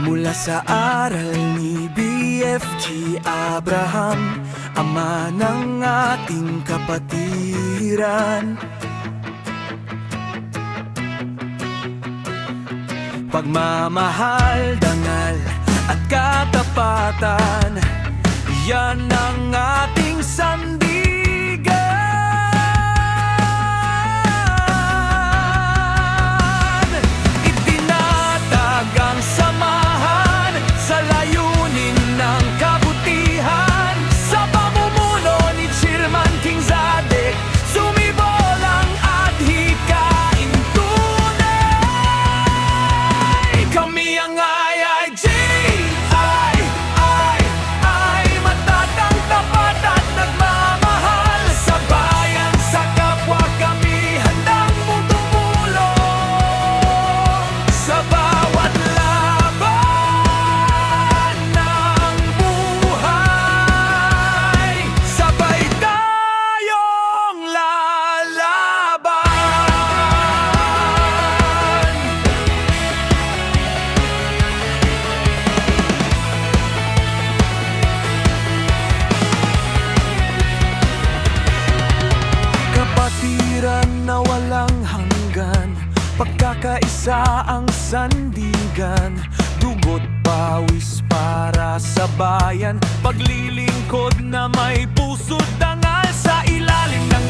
Mula sa aral ni BFG Abraham, ama ng ating kapatiran. Pagmamahal, dangal at katapatan, yan ang ating sandigan. Itinatag ang samahan sa layunin ng kabutihan. Sa pamumuno ni Chairman King Zadek, sumibol ang adhikain tunay. Kami ang IIG, matatang, tapat at nagmamahal. Sa bayan, sa kapwa, kami handang tumulong. Sa bawat laban ng buhay, sabay tayong lalaban. Kapatiran na walang hanggan, pagkakaisa ang sandigan. Dugot pawis para sa bayan, paglilingkod na may puso't dangal. Sa ilalim ng